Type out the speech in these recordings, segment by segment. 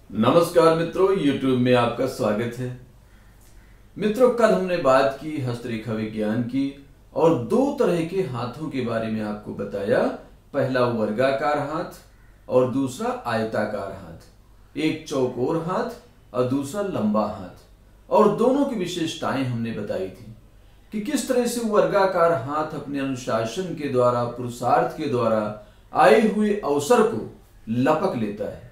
नमस्कार मित्रों, YouTube में आपका स्वागत है। मित्रों, कल हमने बात की हस्तरेखा विज्ञान की और दो तरह के हाथों के बारे में आपको बताया। पहला वर्गाकार हाथ और दूसरा आयताकार हाथ। एक चौकोर हाथ और दूसरा लंबा हाथ, और दोनों की विशेषताएं हमने बताई थी कि किस तरह से वर्गाकार हाथ अपने अनुशासन के द्वारा, पुरुषार्थ के द्वारा आए हुए अवसर को लपक लेता है,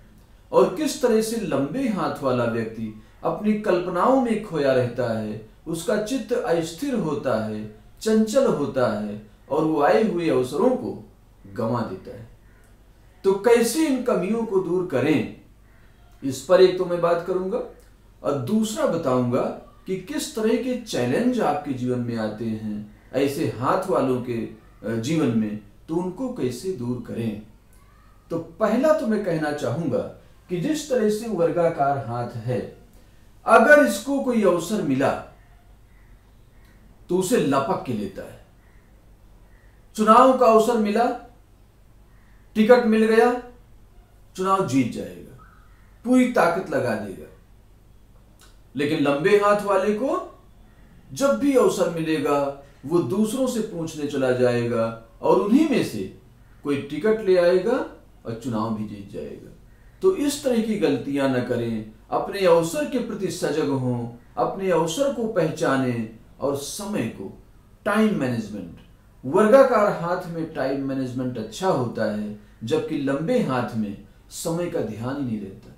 और किस तरह से लंबे हाथ वाला व्यक्ति अपनी कल्पनाओं में खोया रहता है, उसका चित्त अस्थिर होता है, चंचल होता है और वो आए हुए अवसरों को गंवा देता है। तो कैसे इन कमियों को दूर करें, इस पर एक तो मैं बात करूंगा, और दूसरा बताऊंगा कि किस तरह के चैलेंज आपके जीवन में आते हैं ऐसे हाथ वालों के जीवन में, तो उनको कैसे दूर करें। तो पहला तो मैं कहना चाहूंगा कि जिस तरह से वर्गाकार हाथ है, अगर इसको कोई अवसर मिला तो उसे लपक के लेता है। चुनाव का अवसर मिला, टिकट मिल गया, चुनाव जीत जाएगा, पूरी ताकत लगा देगा। लेकिन लंबे हाथ वाले को जब भी अवसर मिलेगा वो दूसरों से पूछने चला जाएगा और उन्हीं में से कोई टिकट ले आएगा और चुनाव भी जीत जाएगा। तो इस तरह की गलतियां न करें, अपने अवसर के प्रति सजग हों, अपने अवसर को पहचानें और समय को, टाइम मैनेजमेंट, वर्गाकार हाथ में टाइम मैनेजमेंट अच्छा होता है, जबकि लंबे हाथ में समय का ध्यान ही नहीं रहता।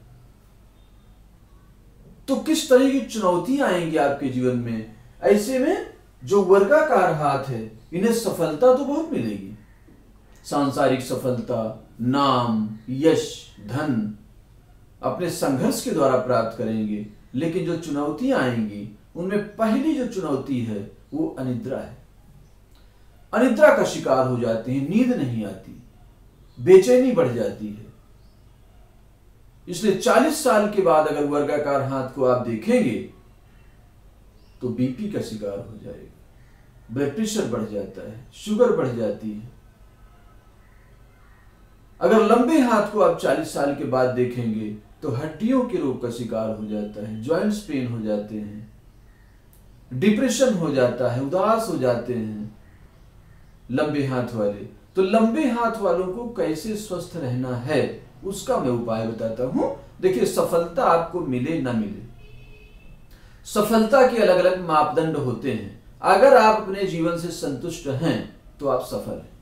तो किस तरह की चुनौतियां आएंगी आपके जीवन में, ऐसे में जो वर्गाकार हाथ है इन्हें सफलता तो बहुत मिलेगी, सांसारिक सफलता, नाम, यश, धन अपने संघर्ष के द्वारा प्राप्त करेंगे। लेकिन जो चुनौतियां आएंगी उनमें पहली जो चुनौती है वो अनिद्रा है। अनिद्रा का शिकार हो जाते हैं, नींद नहीं आती, बेचैनी बढ़ जाती है। इसलिए 40 साल के बाद अगर वर्गाकार हाथ को आप देखेंगे तो बीपी का शिकार हो जाएगा, ब्लड प्रेशर बढ़ जाता है, शुगर बढ़ जाती है। अगर लंबे हाथ को आप 40 साल के बाद देखेंगे तो हड्डियों के रोग का शिकार हो जाता है, जॉइंट्स पेन हो जाते हैं, डिप्रेशन हो जाता है, उदास हो जाते हैं लंबे हाथ वाले। तो लंबे हाथ वालों को कैसे स्वस्थ रहना है उसका मैं उपाय बताता हूं। देखिए, सफलता आपको मिले ना मिले, सफलता के अलग अलग मापदंड होते हैं। अगर आप अपने जीवन से संतुष्ट हैं तो आप सफल हैं।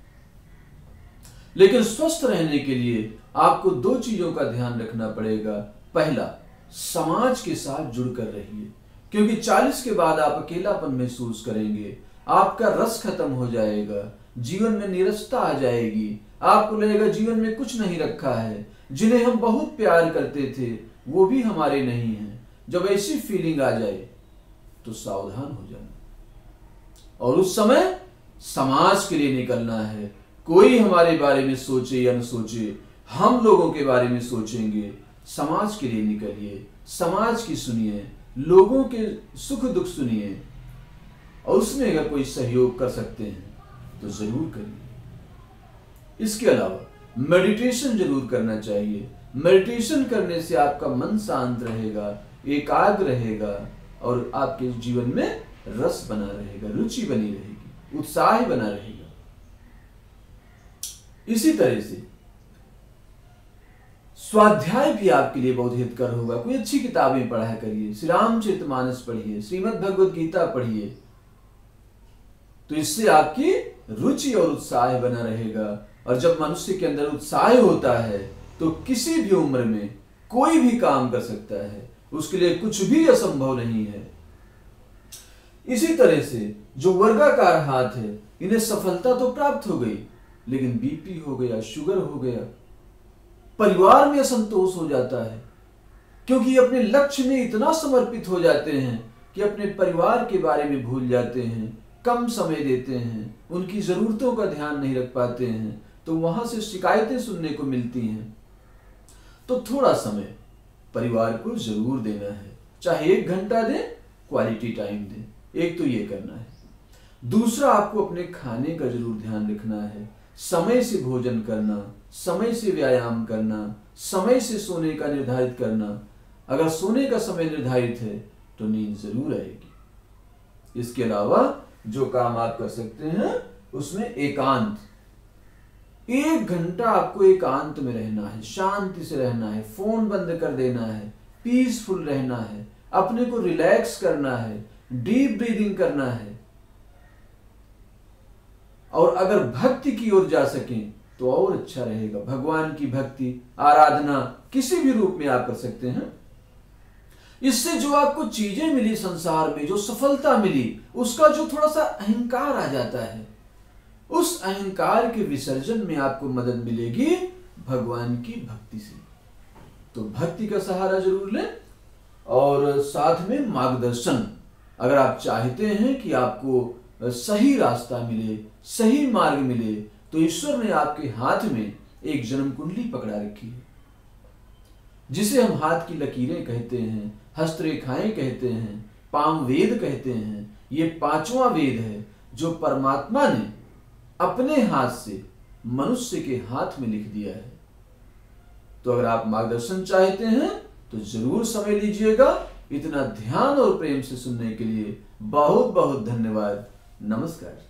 लेकिन स्वस्थ रहने के लिए आपको दो चीजों का ध्यान रखना पड़ेगा। पहला, समाज के साथ जुड़कर रहिए, क्योंकि 40 के बाद आप अकेलापन महसूस करेंगे, आपका रस खत्म हो जाएगा, जीवन में नीरसता आ जाएगी, आपको लगेगा जीवन में कुछ नहीं रखा है, जिन्हें हम बहुत प्यार करते थे वो भी हमारे नहीं हैं। जब ऐसी फीलिंग आ जाए तो सावधान हो जाना, और उस समय समाज के लिए निकलना है। कोई हमारे बारे में सोचे या न सोचे, हम लोगों के बारे में सोचेंगे। समाज के लिए निकलिए, समाज की सुनिए, लोगों के सुख दुख सुनिए, और उसमें अगर कोई सहयोग कर सकते हैं तो जरूर करिए। इसके अलावा मेडिटेशन जरूर करना चाहिए। मेडिटेशन करने से आपका मन शांत रहेगा, एकाग्र रहेगा, और आपके जीवन में रस बना रहेगा, रुचि बनी रहेगी, उत्साह बना रहेगा। इसी तरह से स्वाध्याय भी आपके लिए बहुत हितकर होगा। कोई अच्छी किताबें पढ़ा करिए, श्री रामचरितमानस पढ़िए, श्रीमद् भगवद गीता पढ़िए, तो इससे आपकी रुचि और उत्साह बना रहेगा। और जब मनुष्य के अंदर उत्साह होता है तो किसी भी उम्र में कोई भी काम कर सकता है, उसके लिए कुछ भी असंभव नहीं है। इसी तरह से जो वर्गाकार हाथ है, इन्हें सफलता तो प्राप्त हो गई, लेकिन बीपी हो गया, शुगर हो गया, परिवार में असंतोष हो जाता है, क्योंकि अपने लक्ष्य में इतना समर्पित हो जाते हैं कि अपने परिवार के बारे में भूल जाते हैं, कम समय देते हैं, उनकी जरूरतों का ध्यान नहीं रख पाते हैं, तो वहां से शिकायतें सुनने को मिलती हैं। तो थोड़ा समय परिवार को जरूर देना है, चाहे 1 घंटा दें, क्वालिटी टाइम दें। एक तो ये करना है। दूसरा, आपको अपने खाने का जरूर ध्यान रखना है, समय से भोजन करना, समय से व्यायाम करना, समय से सोने का निर्धारित करना। अगर सोने का समय निर्धारित है तो नींद जरूर आएगी। इसके अलावा जो काम आप कर सकते हैं उसमें एकांत, 1 घंटा आपको एकांत में रहना है, शांति से रहना है, फोन बंद कर देना है, पीसफुल रहना है, अपने को रिलैक्स करना है, डीप ब्रीदिंग करना है। और अगर भक्ति की ओर जा सकें तो और अच्छा रहेगा। भगवान की भक्ति, आराधना किसी भी रूप में आप कर सकते हैं। इससे जो आपको चीजें मिली संसार में, जो सफलता मिली, उसका जो थोड़ा सा अहंकार आ जाता है, उस अहंकार के विसर्जन में आपको मदद मिलेगी भगवान की भक्ति से। तो भक्ति का सहारा जरूर लें और साथ में मार्गदर्शन। अगर आप चाहते हैं कि आपको सही रास्ता मिले, सही मार्ग मिले, तो ईश्वर ने आपके हाथ में एक जन्म कुंडली पकड़ा रखी है, जिसे हम हाथ की लकीरें कहते हैं, हस्तरेखाएं कहते हैं, पाम वेद कहते हैं। ये 5वां वेद है जो परमात्मा ने अपने हाथ से मनुष्य के हाथ में लिख दिया है। तो अगर आप मार्गदर्शन चाहते हैं तो जरूर समय लीजिएगा। इतना ध्यान और प्रेम से सुनने के लिए बहुत बहुत धन्यवाद। नमस्कार।